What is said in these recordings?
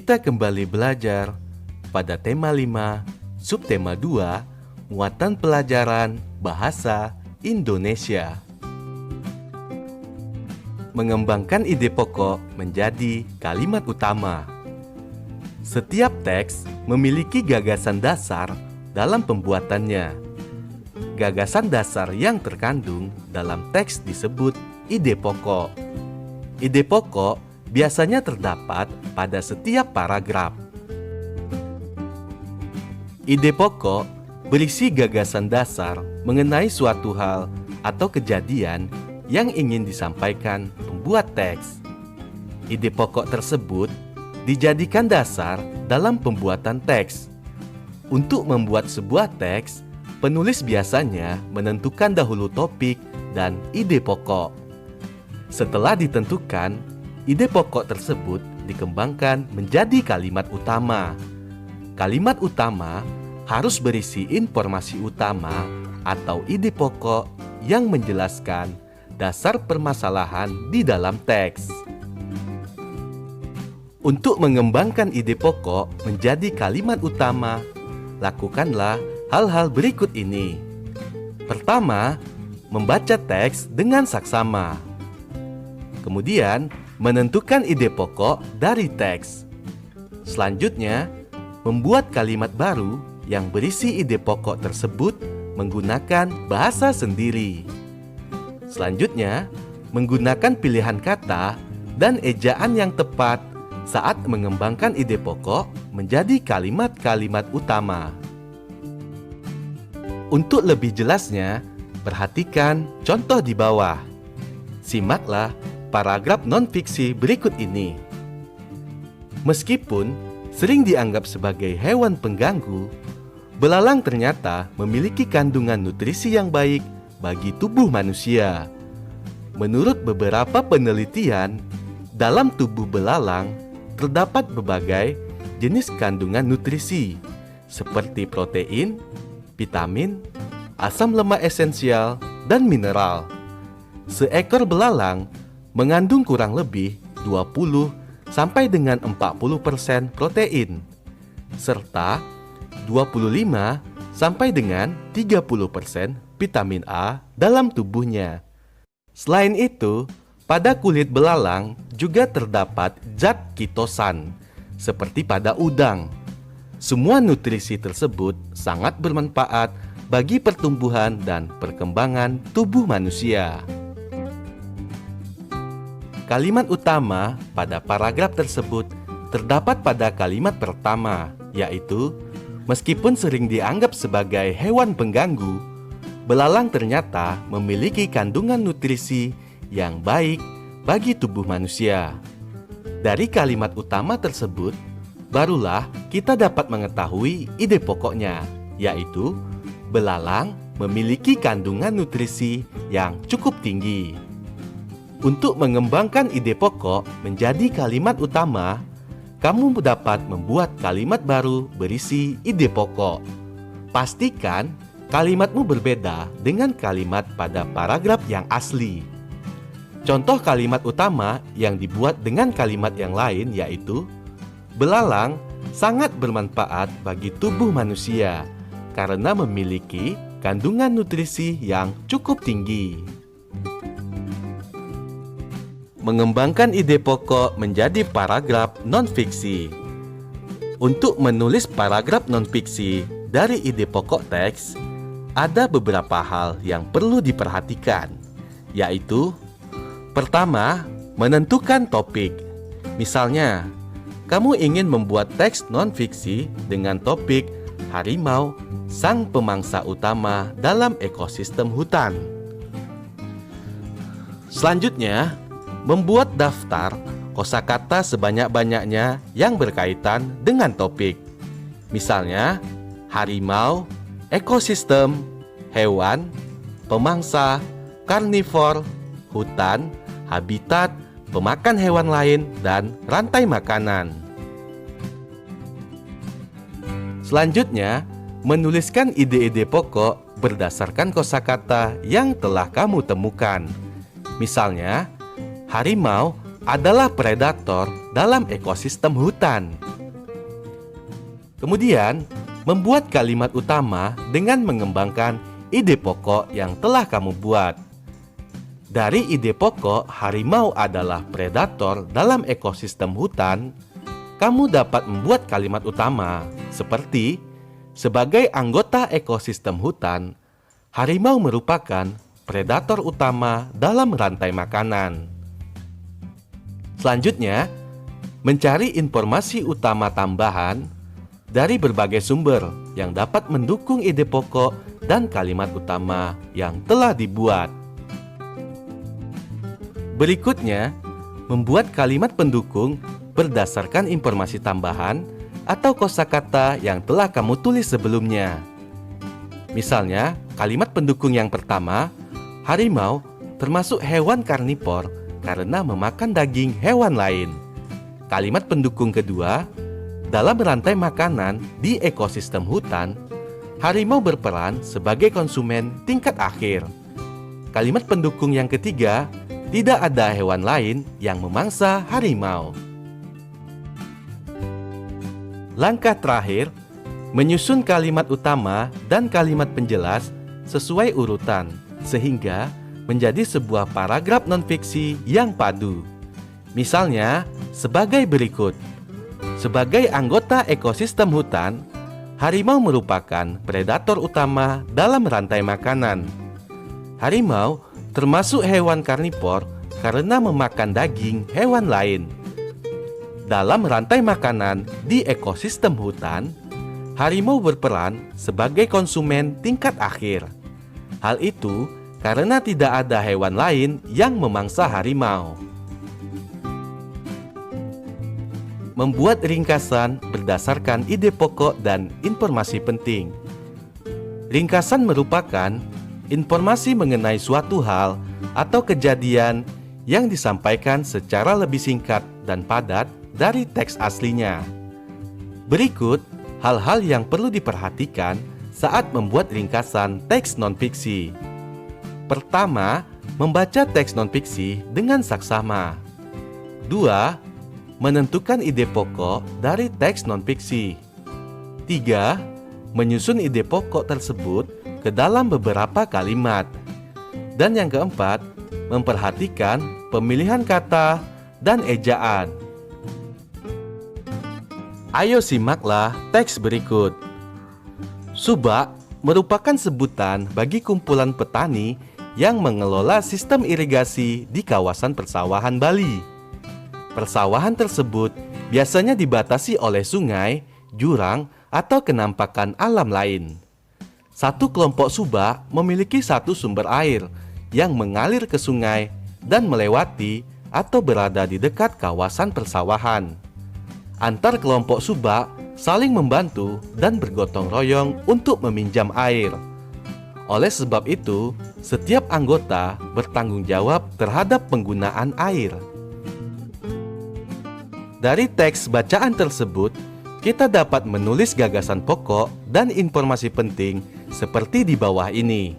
Kita kembali belajar pada tema 5, subtema 2, muatan pelajaran bahasa Indonesia. Mengembangkan ide pokok menjadi kalimat utama. Setiap teks memiliki gagasan dasar dalam pembuatannya. Gagasan dasar yang terkandung dalam teks disebut ide pokok. Ide pokok biasanya terdapat pada setiap paragraf. Ide pokok berisi gagasan dasar mengenai suatu hal atau kejadian yang ingin disampaikan pembuat teks. Ide pokok tersebut dijadikan dasar dalam pembuatan teks. Untuk membuat sebuah teks, penulis biasanya menentukan dahulu topik dan ide pokok. Setelah ditentukan, ide pokok tersebut dikembangkan menjadi kalimat utama. Kalimat utama harus berisi informasi utama atau ide pokok yang menjelaskan dasar permasalahan di dalam teks. Untuk mengembangkan ide pokok menjadi kalimat utama, lakukanlah hal-hal berikut ini. Pertama, membaca teks dengan saksama. Kemudian, menentukan ide pokok dari teks. Selanjutnya, membuat kalimat baru yang berisi ide pokok tersebut menggunakan bahasa sendiri. Selanjutnya, menggunakan pilihan kata dan ejaan yang tepat saat mengembangkan ide pokok menjadi kalimat-kalimat utama. Untuk lebih jelasnya, perhatikan contoh di bawah. Simaklah paragraf non-fiksi berikut ini. Meskipun sering dianggap sebagai hewan pengganggu, belalang ternyata memiliki kandungan nutrisi yang baik bagi tubuh manusia. Menurut beberapa penelitian, dalam tubuh belalang terdapat berbagai jenis kandungan nutrisi seperti protein, vitamin, asam lemak esensial, dan mineral. Seekor belalang mengandung kurang lebih 20 sampai dengan 40% protein serta 25 sampai dengan 30% vitamin A dalam tubuhnya. Selain itu, pada kulit belalang juga terdapat zat kitosan seperti pada udang. Semua nutrisi tersebut sangat bermanfaat bagi pertumbuhan dan perkembangan tubuh manusia. Kalimat utama pada paragraf tersebut terdapat pada kalimat pertama, yaitu meskipun sering dianggap sebagai hewan pengganggu, belalang ternyata memiliki kandungan nutrisi yang baik bagi tubuh manusia. Dari kalimat utama tersebut, barulah kita dapat mengetahui ide pokoknya, yaitu belalang memiliki kandungan nutrisi yang cukup tinggi. Untuk mengembangkan ide pokok menjadi kalimat utama, kamu dapat membuat kalimat baru berisi ide pokok. Pastikan kalimatmu berbeda dengan kalimat pada paragraf yang asli. Contoh kalimat utama yang dibuat dengan kalimat yang lain yaitu belalang sangat bermanfaat bagi tubuh manusia karena memiliki kandungan nutrisi yang cukup tinggi. Mengembangkan ide pokok menjadi paragraf non-fiksi. Untuk menulis paragraf non-fiksi dari ide pokok teks, ada beberapa hal yang perlu diperhatikan, yaitu pertama, menentukan topik. Misalnya, kamu ingin membuat teks non-fiksi dengan topik harimau, sang pemangsa utama dalam ekosistem hutan. Selanjutnya, membuat daftar kosakata sebanyak-banyaknya yang berkaitan dengan topik. Misalnya, harimau, ekosistem, hewan, pemangsa, karnivor, hutan, habitat, pemakan hewan lain, dan rantai makanan. Selanjutnya, menuliskan ide-ide pokok berdasarkan kosakata yang telah kamu temukan. Misalnya, harimau adalah predator dalam ekosistem hutan. Kemudian, membuat kalimat utama dengan mengembangkan ide pokok yang telah kamu buat. Dari ide pokok harimau adalah predator dalam ekosistem hutan, kamu dapat membuat kalimat utama seperti, sebagai anggota ekosistem hutan, harimau merupakan predator utama dalam rantai makanan. Selanjutnya, mencari informasi utama tambahan dari berbagai sumber yang dapat mendukung ide pokok dan kalimat utama yang telah dibuat. Berikutnya, membuat kalimat pendukung berdasarkan informasi tambahan atau kosakata yang telah kamu tulis sebelumnya. Misalnya, kalimat pendukung yang pertama, harimau termasuk hewan karnivor karena memakan daging hewan lain. Kalimat pendukung kedua, dalam rantai makanan di ekosistem hutan, harimau berperan sebagai konsumen tingkat akhir. Kalimat pendukung yang ketiga, tidak ada hewan lain yang memangsa harimau. Langkah terakhir, menyusun kalimat utama dan kalimat penjelas sesuai urutan, sehingga menjadi sebuah paragraf non-fiksi yang padu. Misalnya, sebagai berikut. Sebagai anggota ekosistem hutan, harimau merupakan predator utama dalam rantai makanan. Harimau termasuk hewan karnivor karena memakan daging hewan lain. Dalam rantai makanan di ekosistem hutan, harimau berperan sebagai konsumen tingkat akhir. Hal itu karena tidak ada hewan lain yang memangsa harimau. Membuat ringkasan berdasarkan ide pokok dan informasi penting. Ringkasan merupakan informasi mengenai suatu hal atau kejadian yang disampaikan secara lebih singkat dan padat dari teks aslinya. Berikut hal-hal yang perlu diperhatikan saat membuat ringkasan teks non-fiksi. Pertama, membaca teks non-fiksi dengan saksama. 2. Menentukan ide pokok dari teks non-fiksi. 3. Menyusun ide pokok tersebut ke dalam beberapa kalimat. Dan yang keempat, memperhatikan pemilihan kata dan ejaan. Ayo simaklah teks berikut. Subak merupakan sebutan bagi kumpulan petani yang mengelola sistem irigasi di kawasan persawahan Bali. Persawahan tersebut biasanya dibatasi oleh sungai, jurang, atau kenampakan alam lain. Satu kelompok subak memiliki satu sumber air yang mengalir ke sungai dan melewati atau berada di dekat kawasan persawahan. Antar kelompok subak saling membantu dan bergotong royong untuk meminjam air. Oleh sebab itu, setiap anggota bertanggung jawab terhadap penggunaan air. Dari teks bacaan tersebut, kita dapat menulis gagasan pokok dan informasi penting seperti di bawah ini.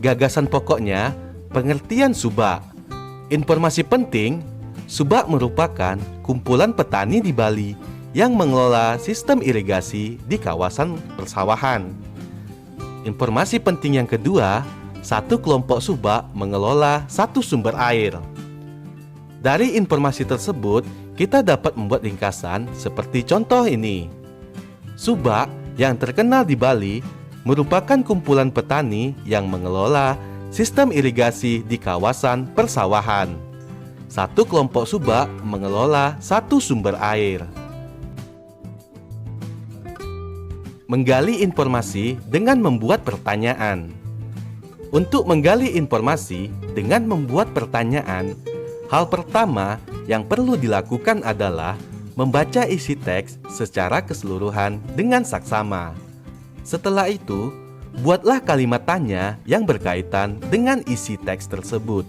Gagasan pokoknya, pengertian subak. Informasi penting, subak merupakan kumpulan petani di Bali yang mengelola sistem irigasi di kawasan persawahan. Informasi penting yang kedua, satu kelompok subak mengelola satu sumber air. Dari informasi tersebut, kita dapat membuat ringkasan seperti contoh ini. Subak yang terkenal di Bali merupakan kumpulan petani yang mengelola sistem irigasi di kawasan persawahan. Satu kelompok subak mengelola satu sumber air. Menggali informasi dengan membuat pertanyaan. Untuk menggali informasi dengan membuat pertanyaan, hal pertama yang perlu dilakukan adalah membaca isi teks secara keseluruhan dengan saksama. Setelah itu, buatlah kalimat tanya yang berkaitan dengan isi teks tersebut.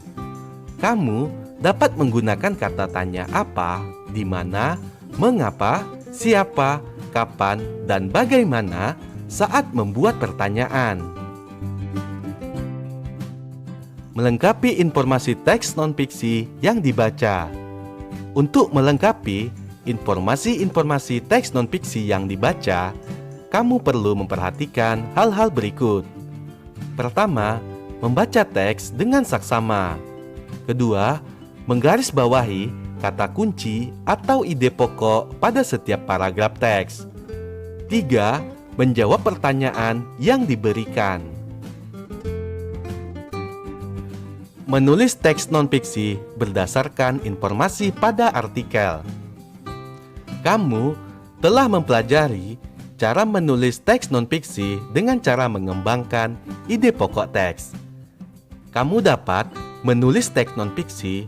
Kamu dapat menggunakan kata tanya apa, di mana, mengapa, siapa, kapan, dan bagaimana saat membuat pertanyaan. Melengkapi informasi teks non-fiksi yang dibaca. Untuk melengkapi informasi-informasi teks non-fiksi yang dibaca, kamu perlu memperhatikan hal-hal berikut. Pertama, membaca teks dengan saksama. Kedua, menggarisbawahi kata kunci atau ide pokok pada setiap paragraf teks. Tiga, menjawab pertanyaan yang diberikan. Menulis teks non-fiksi berdasarkan informasi pada artikel. Kamu telah mempelajari cara menulis teks non-fiksi dengan cara mengembangkan ide pokok teks. Kamu dapat menulis teks non-fiksi